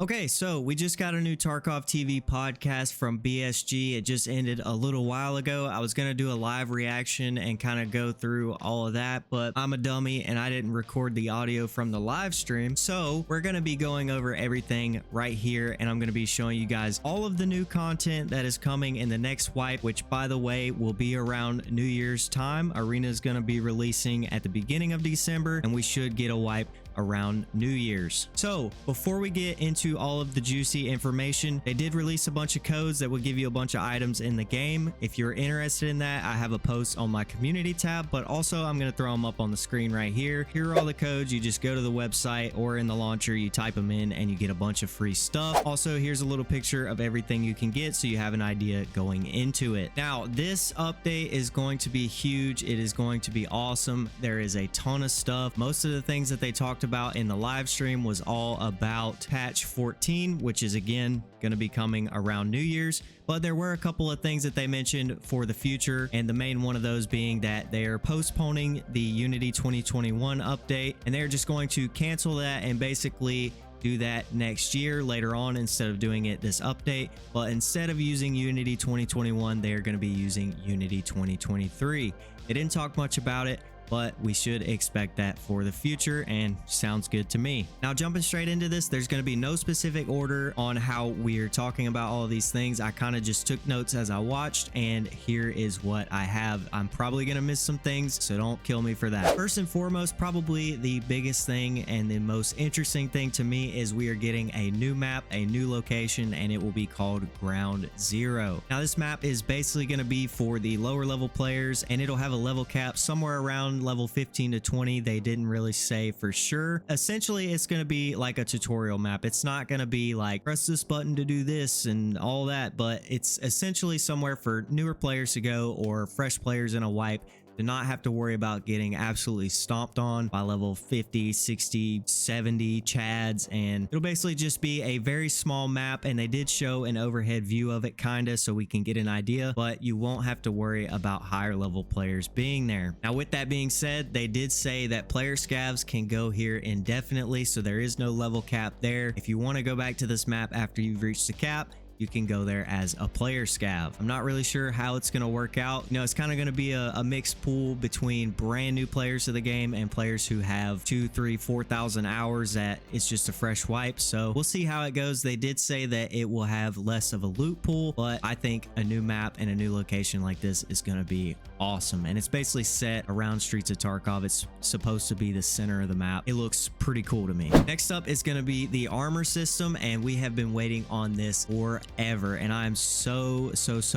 Okay, so we just got a new Tarkov TV podcast from BSG. It just ended a little while ago. I was going to do a live reaction and kind of go through all of that, but I'm a dummy and I didn't record the audio from the live stream. So we're going to be going over everything right here, and I'm going to be showing you guys all of the new content that is coming in the next wipe, which by the way will be around New Year's time. Arena is going to be releasing at the beginning of December, and we should get a wipe around New Year's. So before we get into all of the juicy information, they did release a bunch of codes that will give you a bunch of items in the game. If you're interested in that, I have a post on my community tab, but also I'm going to throw them up on the screen right here. Here are all the codes. You just go to the website or in the launcher, you type them in and you get a bunch of free stuff. Also, here's a little picture of everything you can get so you have an idea going into it. Now, this update is going to be huge. It is going to be awesome. There is a ton of stuff. Most of the things that they talked about in the live stream was all about patch 14, which is again going to be coming around New Year's, but there were a couple of things that they mentioned for the future, and the main one of those being that they are postponing the Unity 2021 update, and they're just going to cancel that and basically do that next year later on instead of doing it this update. But instead of using Unity 2021, they're going to be using Unity 2023. They didn't talk much about it, but we should expect that for the future, and sounds good to me. Now, jumping straight into this, there's going to be no specific order on how we're talking about all of these things. I kind of just took notes as I watched, and here is what I have. I'm probably going to miss some things, so don't kill me for that. First and foremost, probably the biggest thing and the most interesting thing to me is we are getting a new map, a new location, and it will be called Ground Zero. Now, this map is basically going to be for the lower level players, and it'll have a level cap somewhere around level 15 to 20. They didn't really say for sure. Essentially, it's going to be like a tutorial map. It's not going to be like press this button to do this and all that, but it's essentially somewhere for newer players to go or fresh players in a wipe to not have to worry about getting absolutely stomped on by level 50, 60, 70 chads. And it'll basically just be a very small map, and they did show an overhead view of it kinda so we can get an idea, but you won't have to worry about higher level players being there. Now, with that being said, they did say that player scavs can go here indefinitely, so there is no level cap there. If you want to go back to this map after you've reached the cap, you can go there as a player scav. I'm not really sure how it's going to work out. You know, it's kind of going to be a mixed pool between brand new players to the game and players who have 2, 3, 4,000 hours that it's just a fresh wipe. So we'll see how it goes. They did say that it will have less of a loot pool, but I think a new map and a new location like this is going to be awesome. And it's basically set around Streets of Tarkov. It's supposed to be the center of the map. It looks pretty cool to me. Next up is going to be the armor system, and we have been waiting on this forever, and I'm so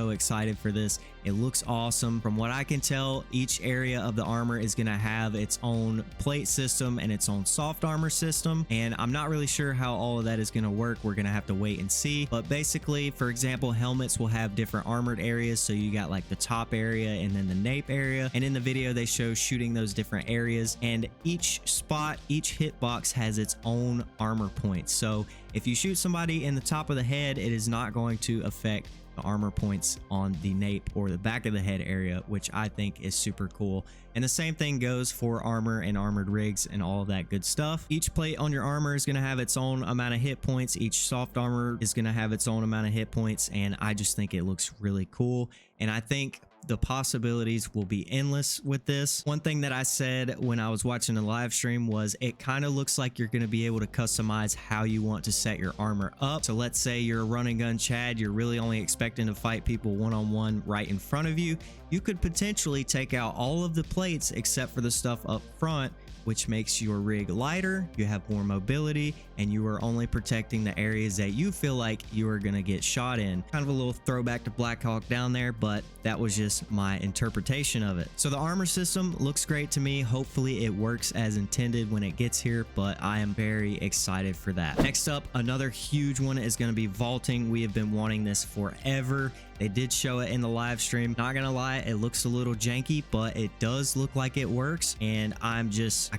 excited for this. It looks awesome. From what I can tell, each area of the armor is going to have its own plate system and its own soft armor system, and I'm not really sure how all of that is going to work. We're going to have to wait and see. But basically, for example, helmets will have different armored areas. So you got like the top area and then the nape area, and in the video they show shooting those different areas, and each spot, each hitbox has its own armor points. So if you shoot somebody in the top of the head, it is not going to affect the armor points on the nape or the back of the head area, which I think is super cool. And the same thing goes for armor and armored rigs and all of that good stuff. Each plate on your armor is going to have its own amount of hit points. Each soft armor is going to have its own amount of hit points, and I just think it looks really cool. And I think the possibilities will be endless with this. One thing that I said when I was watching the live stream was it kind of looks like you're going to be able to customize how you want to set your armor up. So let's say you're a running gun Chad, you're really only expecting to fight people one-on-one right in front of you. You could potentially take out all of the plates except for the stuff up front, which makes your rig lighter, you have more mobility, and you are only protecting the areas that you feel like you are going to get shot in. Kind of a little throwback to Black Hawk Down there, but that was just my interpretation of it. So the armor system looks great to me. Hopefully it works as intended when it gets here, but I am very excited for that. Next up, another huge one is going to be vaulting. We have been wanting this forever. They did show it in the live stream. Not gonna lie, it looks a little janky, but it does look like it works, and I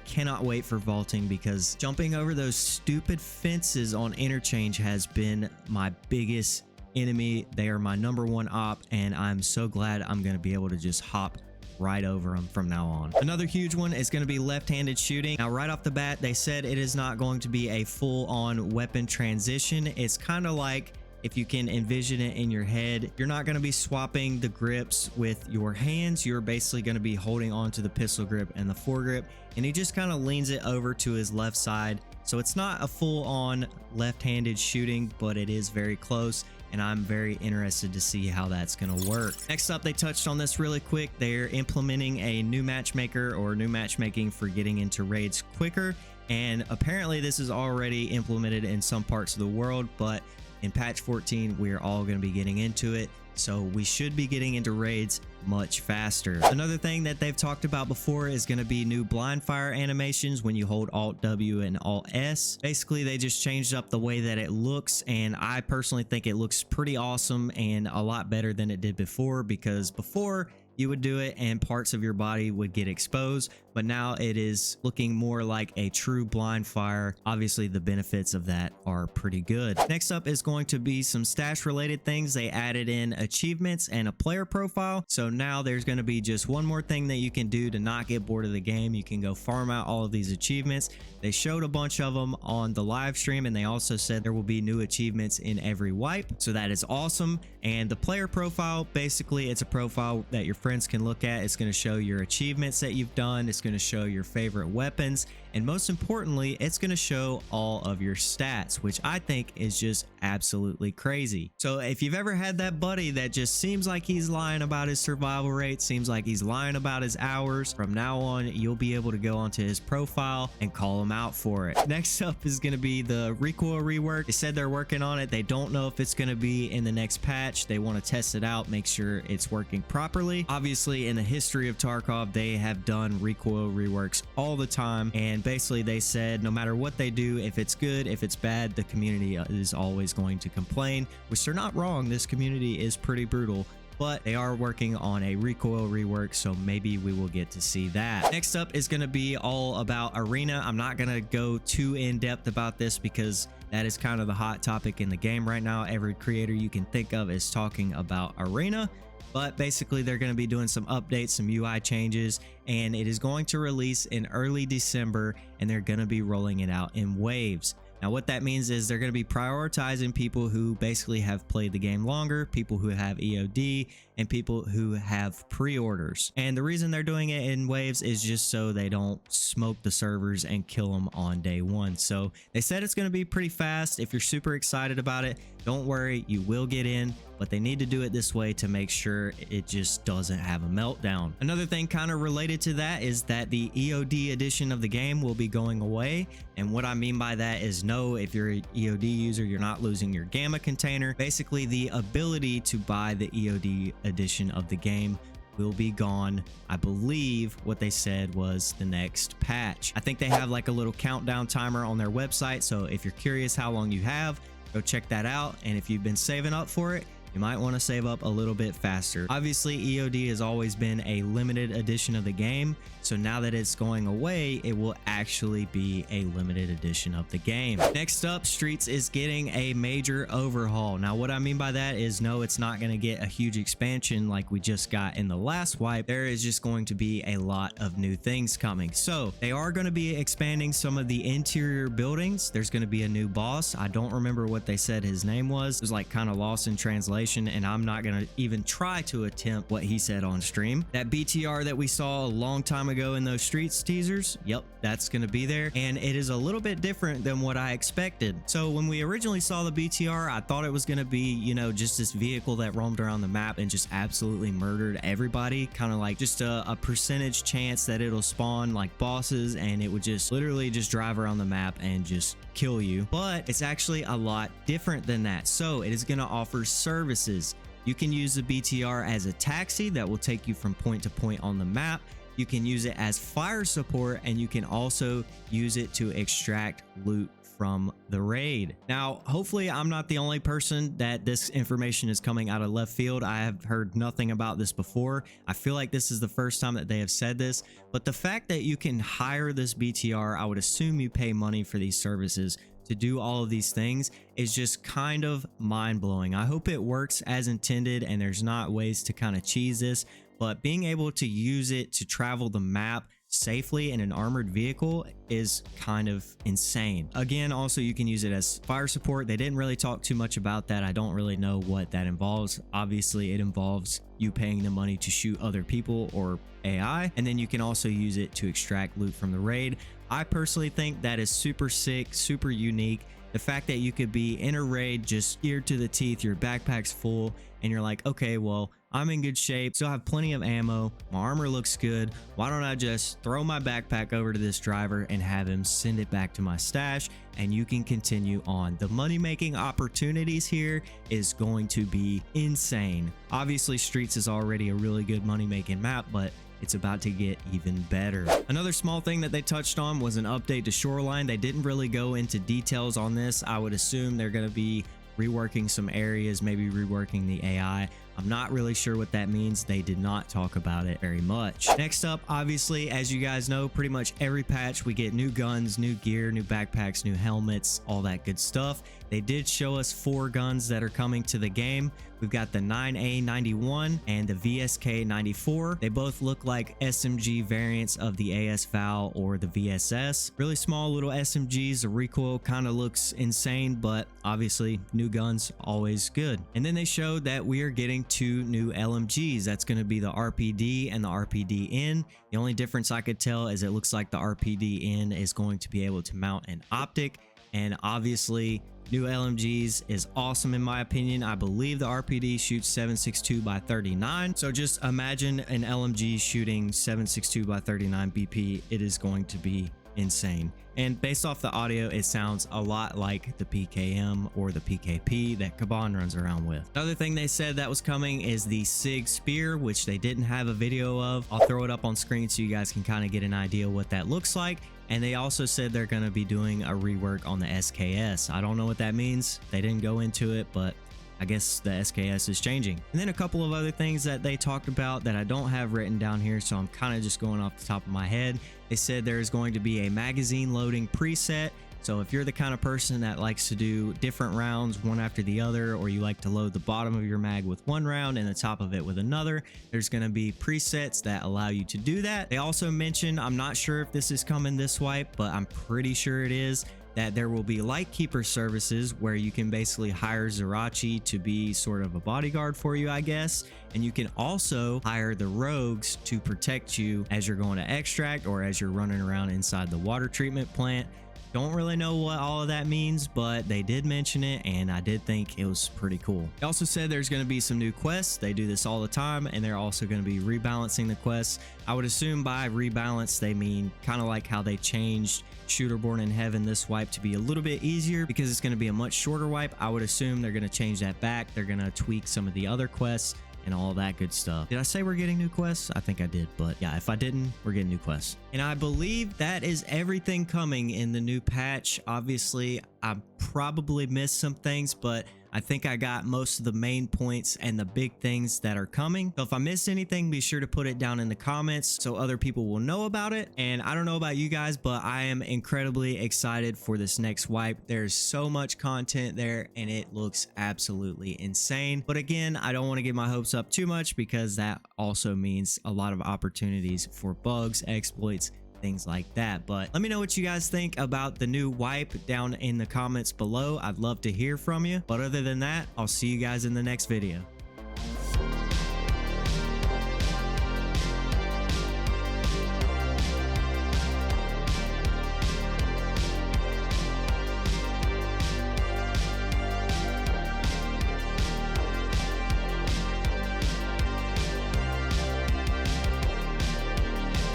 cannot wait for vaulting, because jumping over those stupid fences on interchange has been my biggest enemy. They are my #1 op, and I'm so glad I'm gonna be able to just hop right over them from now on. Another huge one is going to be left-handed shooting. Now, right off the bat, they said it is not going to be a full-on weapon transition. It's kind of like, if you can envision it in your head, you're not going to be swapping the grips with your hands. You're basically going to be holding on to the pistol grip and the foregrip, and he just kind of leans it over to his left side. So it's not a full-on left-handed shooting, but it is very close, and I'm very interested to see how that's going to work. Next up, they touched on this really quick. They're implementing a new matchmaker or new matchmaking for getting into raids quicker, and apparently this is already implemented in some parts of the world, but in patch 14, we're all going to be getting into it, so we should be getting into raids much faster. Another thing that they've talked about before is going to be new Blindfire animations when you hold Alt W and Alt S. Basically, they just changed up the way that it looks, and I personally think it looks pretty awesome and a lot better than it did before, because before you would do it and parts of your body would get exposed, but now it is looking more like a true blind fire. Obviously, the benefits of that are pretty good. Next up is going to be some stash related things. They added in achievements and a player profile, so now there's going to be just one more thing that you can do to not get bored of the game. You can go farm out all of these achievements. They showed a bunch of them on the live stream, and they also said there will be new achievements in every wipe, so that is awesome. And the player profile, basically it's a profile that your friends can look at. It's going to show your achievements that you've done. It's going to show your favorite weapons, and most importantly, it's going to show all of your stats, which I think is just absolutely crazy. So if you've ever had that buddy that just seems like he's lying about his survival rate, seems like he's lying about his hours, from now on you'll be able to go onto his profile and call him out for it. Next up is going to be the Recoil Rework. They said they're working on it. They don't know if it's going to be in the next patch. They want to test it out, make sure it's working properly. Obviously, in the history of Tarkov, they have done Recoil Reworks all the time, and basically they said no matter what they do, if it's good, if it's bad, the community is always going to complain, which they're not wrong. This community is pretty brutal, but they are working on a Recoil Rework, so maybe we will get to see that. Next up is going to be all about Arena. I'm not going to go too in depth about this because that is kind of the hot topic in the game right now. Every creator you can think of is talking about Arena. But basically, they're going to be doing some updates, some UI changes, and it is going to release in early December, and they're going to be rolling it out in waves. Now, what that means is they're going to be prioritizing people who basically have played the game longer, people who have EOD, and people who have pre-orders. And the reason they're doing it in waves is just so they don't smoke the servers and kill them on day one. So they said it's going to be pretty fast. If you're super excited about it, don't worry, you will get in, but they need to do it this way to make sure it just doesn't have a meltdown. Another thing kind of related to that is that the EOD edition of the game will be going away. And what I mean by that is, no, if you're an EOD user, you're not losing your gamma container. Basically, the ability to buy the EOD edition of the game will be gone. I believe what they said was the next patch. I think they have like a little countdown timer on their website, so if you're curious how long you have, go check that out. And if you've been saving up for it, you might want to save up a little bit faster. Obviously, EOD has always been a limited edition of the game, so now that it's going away, it will actually be a limited edition of the game. Next up, Streets is getting a major overhaul. Now, what I mean by that is, no, it's not going to get a huge expansion like we just got in the last wipe. There is just going to be a lot of new things coming. So they are going to be expanding some of the interior buildings. There's going to be a new boss. I don't remember what they said his name was. It was like kind of lost in translation, and I'm not going to even try to attempt what he said on stream. That BTR that we saw a long time ago in those Streets teasers, yep, that's going to be there, and it is a little bit different than what I expected. So when we originally saw the BTR, I thought it was going to be, you know, just this vehicle that roamed around the map and just absolutely murdered everybody, kind of like just a percentage chance that it'll spawn like bosses, and it would just literally just drive around the map and just kill you. But it's actually a lot different than that. So it is going to offer services. You can use the BTR as a taxi that will take you from point to point on the map. You can use it as fire support, and you can also use it to extract loot from the raid. Now, hopefully I'm not the only person that this information is coming out of left field. I have heard nothing about this before. I feel like this is the first time that they have said this, but the fact that you can hire this BTR, I would assume you pay money for these services to do all of these things, is just kind of mind-blowing. I hope it works as intended and there's not ways to kind of cheese this, but being able to use it to travel the map safely in an armored vehicle is kind of insane. Again, also you can use it as fire support. They didn't really talk too much about that. I don't really know what that involves. Obviously it involves you paying the money to shoot other people or AI, and then you can also use it to extract loot from the raid. I personally think that is super sick, super unique. The fact that you could be in a raid just geared to the teeth, your backpack's full, and you're like, okay, well, I'm in good shape, still have plenty of ammo, my armor looks good, why don't I just throw my backpack over to this driver and have him send it back to my stash, and you can continue on. The money making opportunities here is going to be insane. Obviously Streets is already a really good money making map, but it's about to get even better. Another small thing that they touched on was an update to Shoreline. They didn't really go into details on this. I would assume they're going to be reworking some areas, maybe reworking the AI. I'm not really sure what that means. They did not talk about it very much. Next up, obviously, as you guys know, pretty much every patch we get new guns, new gear, new backpacks, new helmets, all that good stuff. They did show us 4 guns that are coming to the game. We've got the 9A91 and the VSK94. They both look like SMG variants of the AS Val or the VSS. Really small little SMGs. The recoil kind of looks insane, but obviously new guns always good. And then they showed that we are getting 2 new LMGs. That's going to be the RPD and the RPD-N. The only difference I could tell is it looks like the RPD-N is going to be able to mount an optic, and obviously new LMGs is awesome in my opinion. I believe the RPD shoots 7.62 by 39. So just imagine an LMG shooting 7.62 by 39 BP. It is going to be insane. And based off the audio, it sounds a lot like the PKM or the PKP that Kaban runs around with. Another thing they said that was coming is the SIG Spear, which they didn't have a video of. I'll throw it up on screen so you guys can kind of get an idea what that looks like. And they also said they're going to be doing a rework on the SKS. I don't know what that means. They didn't go into it, but I guess the SKS is changing. And then a couple of other things that they talked about that I don't have written down here, so I'm kind of just going off the top of my head. They said there is going to be a magazine loading preset. So if you're the kind of person that likes to do different rounds one after the other, or you like to load the bottom of your mag with one round and the top of it with another, there's going to be presets that allow you to do that. They also mentioned, I'm not sure if this is coming this wipe, but I'm pretty sure it is, that there will be Lightkeeper services where you can basically hire Zerachi to be sort of a bodyguard for you, I guess. And you can also hire the rogues to protect you as you're going to extract or as you're running around inside the water treatment plant. Don't really know what all of that means, but they did mention it, and I did think it was pretty cool. They also said there's going to be some new quests. They do this all the time, and they're also going to be rebalancing the quests. I would assume by rebalance, they mean kind of like how they changed Shooterborn in Heaven this wipe to be a little bit easier because it's going to be a much shorter wipe. I would assume they're going to change that back. They're going to tweak some of the other quests and all that good stuff. Did I say we're getting new quests? I think I did, but yeah, if I didn't, we're getting new quests. And I believe that is everything coming in the new patch. Obviously, I probably missed some things, but I think I got most of the main points and the big things that are coming. So if I missed anything, be sure to put it down in the comments so other people will know about it. And I don't know about you guys, but I am incredibly excited for this next wipe. There's so much content there and it looks absolutely insane. But again, I don't want to get my hopes up too much because that also means a lot of opportunities for bugs, exploits, things like that. But let me know what you guys think about the new wipe down in the comments below. I'd love to hear from you. But other than that, I'll see you guys in the next video.